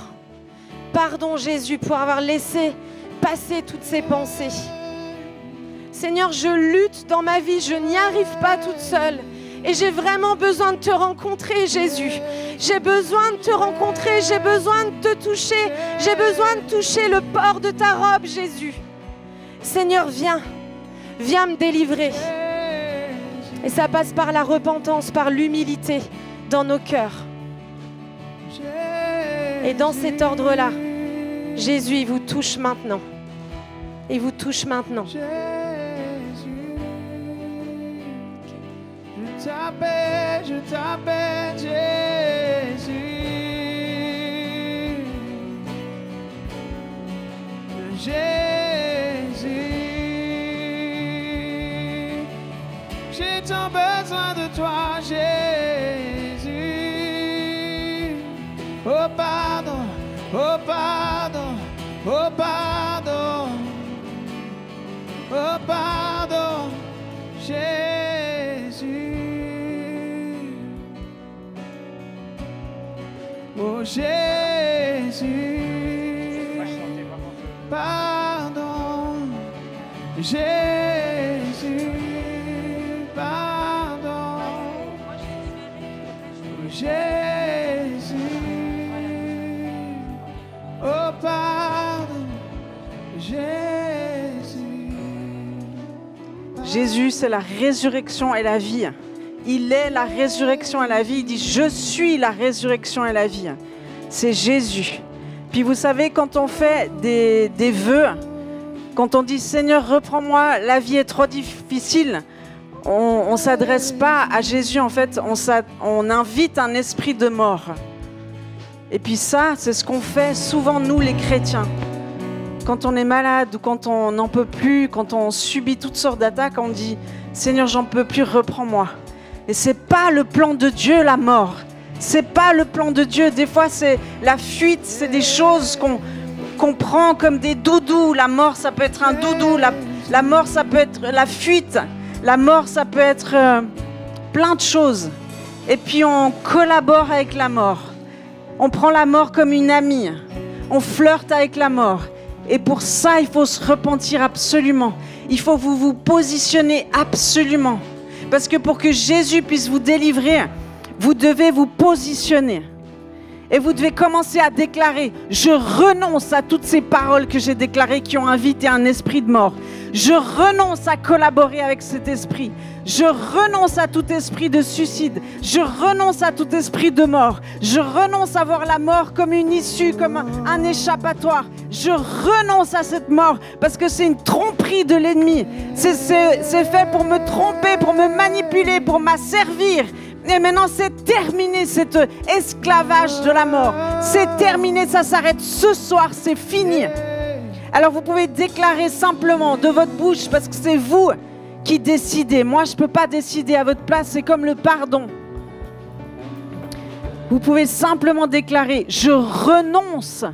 Pardon Jésus, pour avoir laissé passer toutes ces pensées. Seigneur, je lutte dans ma vie, je n'y arrive pas toute seule. Et j'ai vraiment besoin de te rencontrer, Jésus. J'ai besoin de te rencontrer, j'ai besoin de te toucher. J'ai besoin de toucher le port de ta robe, Jésus. Seigneur, viens me délivrer. Et ça passe par la repentance, par l'humilité dans nos cœurs. Et dans cet ordre-là, Jésus, il vous touche maintenant. Il vous touche maintenant. Je t'appelle Jésus. Jésus. J'ai tant besoin de toi, Jésus. Oh pardon, oh pardon, oh pardon, oh pardon, Jésus. Oh Jésus, pardon, Jésus, pardon, oh Jésus, oh pardon, Jésus. Jésus, c'est la résurrection et la vie. Il est la résurrection et la vie. Il dit, je suis la résurrection et la vie. C'est Jésus. Puis vous savez, quand on fait des vœux, quand on dit, Seigneur, reprends-moi, la vie est trop difficile, on ne s'adresse pas à Jésus, en fait, on invite un esprit de mort. Et puis ça, c'est ce qu'on fait souvent, nous, les chrétiens. Quand on est malade ou quand on n'en peut plus, quand on subit toutes sortes d'attaques, on dit, Seigneur, j'en peux plus, reprends-moi. Et c'est pas le plan de Dieu, la mort. C'est pas le plan de Dieu. Des fois, c'est la fuite, c'est des choses qu'on prend comme des doudous. La mort, ça peut être un doudou. La mort, ça peut être la fuite. La mort, ça peut être plein de choses. Et puis, on collabore avec la mort. On prend la mort comme une amie. On flirte avec la mort. Et pour ça, il faut se repentir absolument. Il faut vous positionner absolument. Parce que pour que Jésus puisse vous délivrer, vous devez vous positionner. Et vous devez commencer à déclarer, je renonce à toutes ces paroles que j'ai déclarées qui ont invité un esprit de mort. Je renonce à collaborer avec cet esprit. Je renonce à tout esprit de suicide. Je renonce à tout esprit de mort. Je renonce à voir la mort comme une issue, comme un échappatoire. Je renonce à cette mort parce que c'est une tromperie de l'ennemi. C'est fait pour me tromper, pour me manipuler, pour m'asservir. Et maintenant, c'est terminé cet esclavage de la mort. C'est terminé, ça s'arrête ce soir, c'est fini. Alors vous pouvez déclarer simplement de votre bouche, parce que c'est vous qui décidez. Moi, je ne peux pas décider à votre place, c'est comme le pardon. Vous pouvez simplement déclarer, je renonce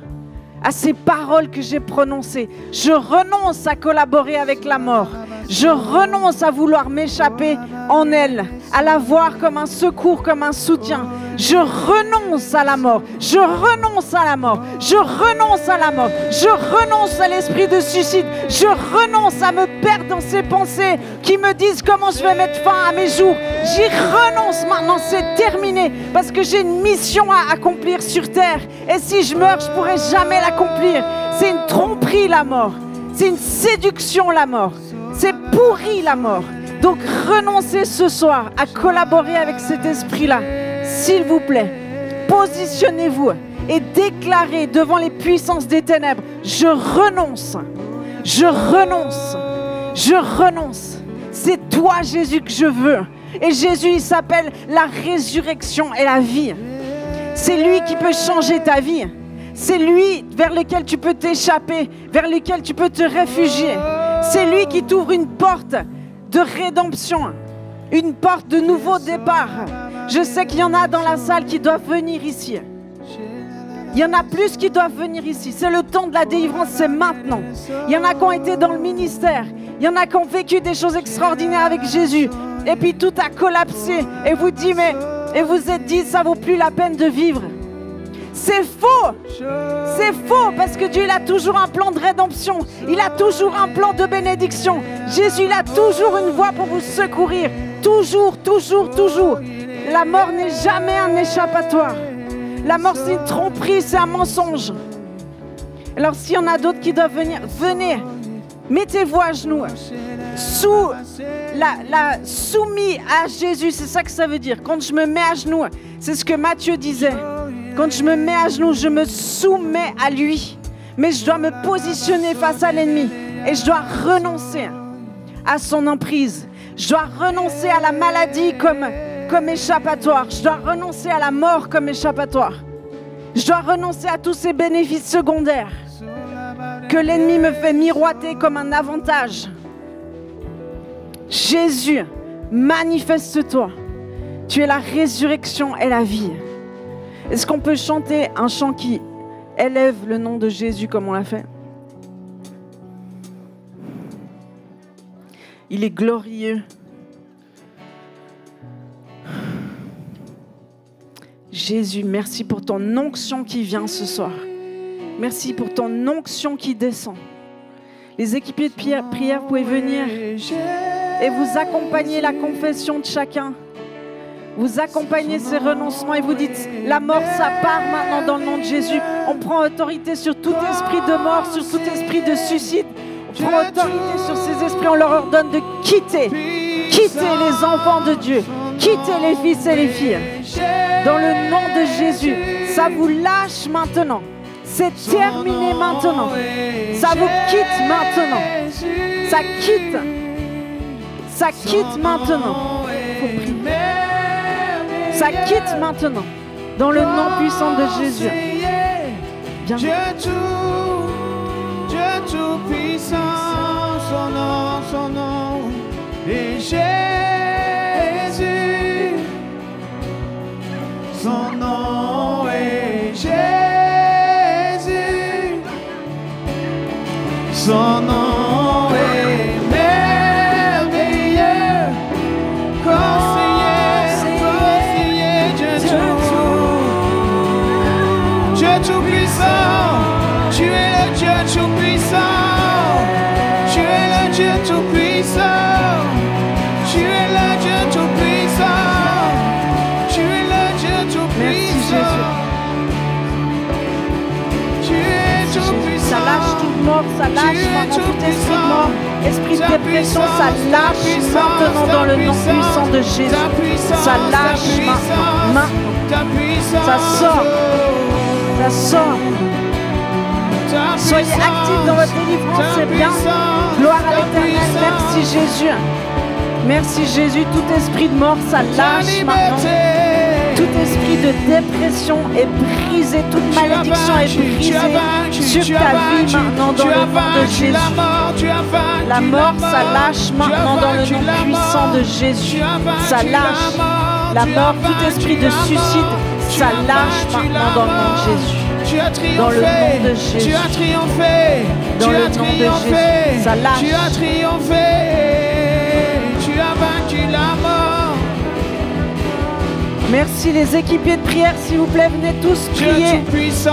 à ces paroles que j'ai prononcées. Je renonce à collaborer avec la mort. Je renonce à vouloir m'échapper en elle, à la voir comme un secours, comme un soutien. Je renonce à la mort. Je renonce à la mort. Je renonce à la mort. Je renonce à l'esprit de suicide. Je renonce à me perdre dans ces pensées qui me disent comment je vais mettre fin à mes jours. J'y renonce maintenant, c'est terminé. Parce que j'ai une mission à accomplir sur terre. Et si je meurs, je ne pourrai jamais l'accomplir. C'est une tromperie, la mort. C'est une séduction, la mort. C'est pourri, la mort. Donc renoncez ce soir à collaborer avec cet esprit-là. S'il vous plaît, positionnez-vous et déclarez devant les puissances des ténèbres, je renonce, je renonce, je renonce. C'est toi Jésus que je veux. Et Jésus, il s'appelle la résurrection et la vie. C'est lui qui peut changer ta vie. C'est lui vers lequel tu peux t'échapper, vers lequel tu peux te réfugier. C'est lui qui t'ouvre une porte de rédemption, une porte de nouveau départ. Je sais qu'il y en a dans la salle qui doivent venir ici. Il y en a plus qui doivent venir ici. C'est le temps de la délivrance, c'est maintenant. Il y en a qui ont été dans le ministère. Il y en a qui ont vécu des choses extraordinaires avec Jésus. Et puis tout a collapsé. Et vous dites, et vous êtes dit, ça vaut plus la peine de vivre. C'est faux. C'est faux parce que Dieu, il a toujours un plan de rédemption. Il a toujours un plan de bénédiction. Jésus, il a toujours une voie pour vous secourir. Toujours, toujours, toujours. La mort n'est jamais un échappatoire. La mort, c'est une tromperie, c'est un mensonge. Alors, s'il y en a d'autres qui doivent venir, venez. Mettez-vous à genoux. Soumis à Jésus, c'est ça que ça veut dire. Quand je me mets à genoux, c'est ce que Matthieu disait. Quand je me mets à genoux, je me soumets à lui. Mais je dois me positionner face à l'ennemi. Et je dois renoncer à son emprise. Je dois renoncer à la maladie comme échappatoire. Je dois renoncer à la mort comme échappatoire. Je dois renoncer à tous ces bénéfices secondaires que l'ennemi me fait miroiter comme un avantage. Jésus, manifeste-toi. Tu es la résurrection et la vie. Est-ce qu'on peut chanter un chant qui élève le nom de Jésus comme on l'a fait? Il est glorieux. Jésus, merci pour ton onction qui vient ce soir. Merci pour ton onction qui descend. Les équipiers de prière, vous pouvez venir et vous accompagner la confession de chacun. Vous accompagnez ces renoncements et vous dites, la mort, ça part maintenant dans le nom de Jésus. On prend autorité sur tout esprit de mort, sur tout esprit de suicide. On prend autorité sur ces esprits, on leur ordonne de quitter les enfants de Dieu, quitter les fils et les filles. Dans le nom de Jésus, ça vous lâche maintenant. C'est terminé maintenant. Ça vous quitte maintenant. Ça quitte. Ça quitte maintenant. Faut prier. Ça quitte maintenant. Dans le nom puissant de Jésus. Bien. Dieu tout puissant, son nom. Et Jésus, son nom est Jésus. Son nom est merveilleux, conseiller, Dieu tout-puissant. Tu es le Dieu tout-puissant. Tu es le Dieu tout-puissant. Tu es le Dieu tout-puissant. Tu es le Dieu tout-puissant. Tu es tout-puissant. Ça lâche toute mort, ça lâche maintenant tout esprit de mort, esprit de dépression, ça lâche maintenant dans le nom puissant de Jésus. Ça lâche maintenant. Ça sort. Ça sort. Soyez actifs dans votre délivrance, c'est bien. Gloire à l'Éternel. Merci Jésus. Merci Jésus. Tout esprit de mort, ça lâche maintenant. Tout esprit de dépression est brisé. Toute malédiction est brisée sur ta vie maintenant dans le nom de Jésus. La mort, ça lâche maintenant dans le nom puissant de Jésus. Ça lâche. La mort, tout esprit de suicide, ça lâche maintenant dans le nom de Jésus. Dans le nom de Jésus. Tu as triomphé. Dans le nom de Jésus. Ça lâche. Tu as triomphé. Tu as vaincu la mort. Merci les équipiers de prière, s'il vous plaît, venez tous prier.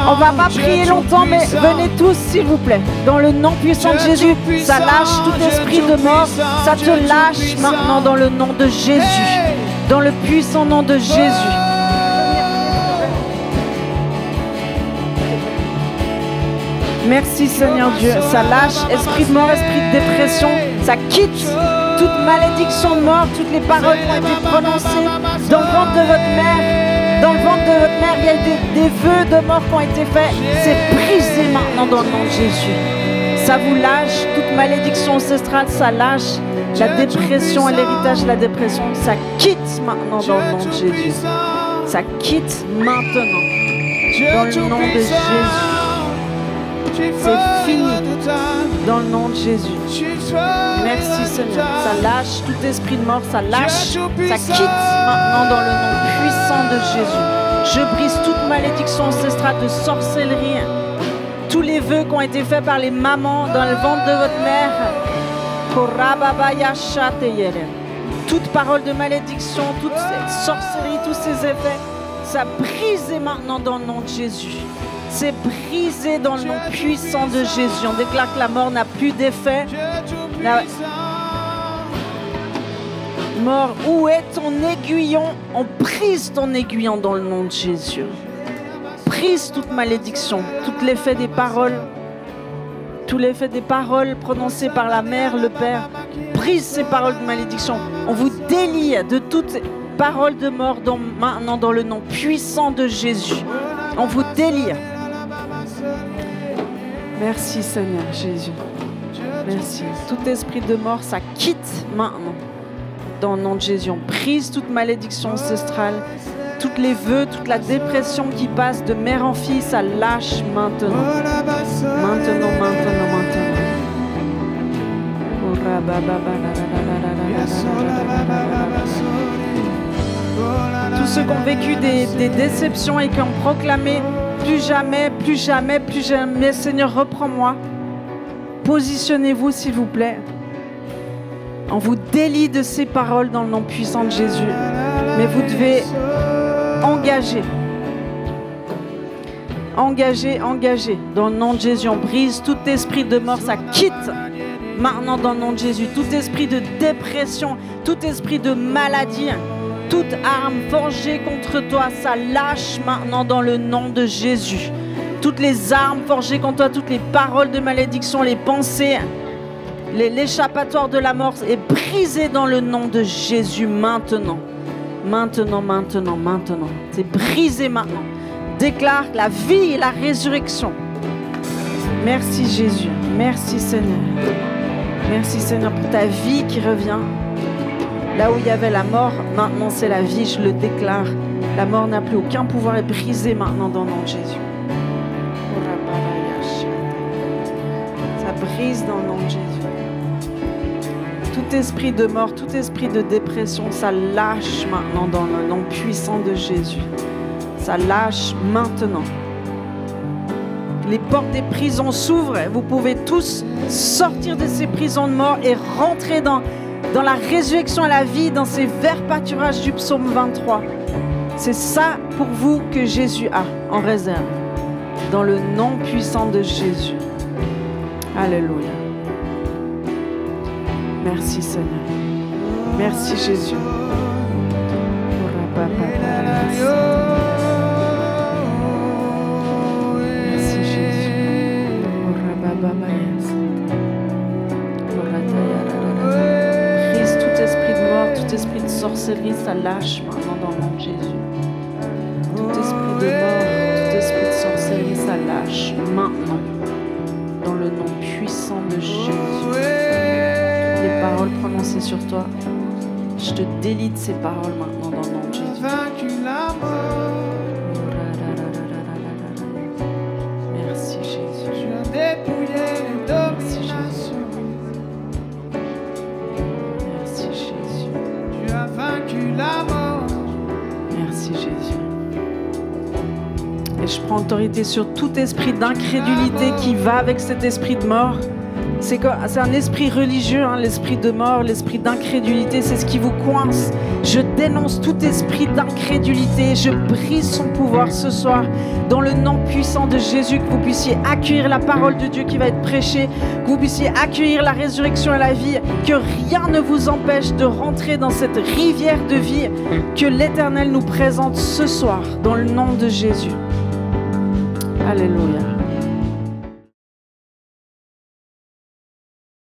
On va pas prier longtemps, mais venez tous, s'il vous plaît. Dans le nom puissant de Jésus, ça lâche tout esprit de mort. Ça te lâche maintenant dans le nom de Jésus. Dans le puissant nom de Jésus. Merci Seigneur Dieu. Ça lâche esprit de mort, esprit de dépression. Ça quitte toute malédictions de mort, toutes les paroles qui ont été prononcées dans le ventre de votre mère. Dans le ventre de votre mère, il y a des vœux de mort qui ont été faits. C'est brisé maintenant dans le nom de Jésus. Ça vous lâche, toute malédiction ancestrale, ça lâche. La dépression et l'héritage de la dépression, ça quitte maintenant dans le nom de Jésus. Ça quitte maintenant dans le nom de Jésus. C'est fini dans le nom de Jésus. Merci Seigneur. Ça lâche tout esprit de mort, ça lâche, ça quitte maintenant dans le nom puissant de Jésus. Je brise toute malédiction ancestrale de sorcellerie. Tous les vœux qui ont été faits par les mamans dans le ventre de votre mère. Toute parole de malédiction, toute cette sorcellerie, tous ces effets, ça brise maintenant dans le nom de Jésus. C'est brisé dans le nom puissant de Jésus. On déclare que la mort n'a plus d'effet. La mort, où est ton aiguillon? On brise ton aiguillon dans le nom de Jésus. Brise toute malédiction, tout l'effet des paroles, tout l'effet des paroles prononcées par la mère, le père. Brise ces paroles de malédiction. On vous délie de toutes paroles de mort maintenant dans le nom puissant de Jésus. On vous délie. Merci Seigneur Jésus. Merci. Tout esprit de mort, ça quitte maintenant. Dans le nom de Jésus, on brise toute malédiction ancestrale, tous les vœux, toute la dépression qui passe de mère en fille, ça lâche maintenant. Maintenant. Tous ceux qui ont vécu des déceptions et qui ont proclamé plus jamais, Seigneur, reprends-moi. Positionnez-vous, s'il vous plaît. On vous délie de ces paroles dans le nom puissant de Jésus. Mais vous devez engager. Dans le nom de Jésus, on brise tout esprit de mort, ça quitte maintenant dans le nom de Jésus. Tout esprit de dépression, tout esprit de maladie, toute arme forgée contre toi, ça lâche maintenant dans le nom de Jésus. Toutes les armes forgées contre toi, toutes les paroles de malédiction, les pensées, l'échappatoire de la mort est brisé dans le nom de Jésus maintenant. Maintenant. C'est brisé maintenant. Déclare la vie et la résurrection. Merci Jésus. Merci Seigneur. Merci Seigneur pour ta vie qui revient. Là où il y avait la mort, maintenant c'est la vie, je le déclare. La mort n'a plus aucun pouvoir, est brisée maintenant dans le nom de Jésus. Ça brise dans le nom de Jésus. Tout esprit de mort, tout esprit de dépression, ça lâche maintenant dans le nom puissant de Jésus. Ça lâche maintenant. Les portes des prisons s'ouvrent. Vous pouvez tous sortir de ces prisons de mort et rentrer dans la résurrection à la vie, dans ces verts pâturages du psaume 23. C'est ça pour vous que Jésus a en réserve. Dans le nom puissant de Jésus. Alléluia. Merci Seigneur. Merci Jésus. Merci Jésus. Brise tout esprit de mort, tout esprit de sorcellerie, ça lâche maintenant dans le nom de Jésus. Tout esprit de mort, tout esprit de sorcellerie, ça lâche maintenant dans le nom puissant de Jésus. Les paroles prononcées sur toi, je te délie de ces paroles maintenant dans le nom de Jésus. Merci Jésus. Merci Jésus. Merci Jésus. Tu as vaincu la mort. Merci Jésus. Et je prends autorité sur tout esprit d'incrédulité qui va avec cet esprit de mort. C'est un esprit religieux, hein, l'esprit de mort, l'esprit d'incrédulité, c'est ce qui vous coince. Je dénonce tout esprit d'incrédulité, je brise son pouvoir ce soir dans le nom puissant de Jésus, que vous puissiez accueillir la parole de Dieu qui va être prêchée, que vous puissiez accueillir la résurrection et la vie, que rien ne vous empêche de rentrer dans cette rivière de vie que l'Éternel nous présente ce soir dans le nom de Jésus. Alléluia.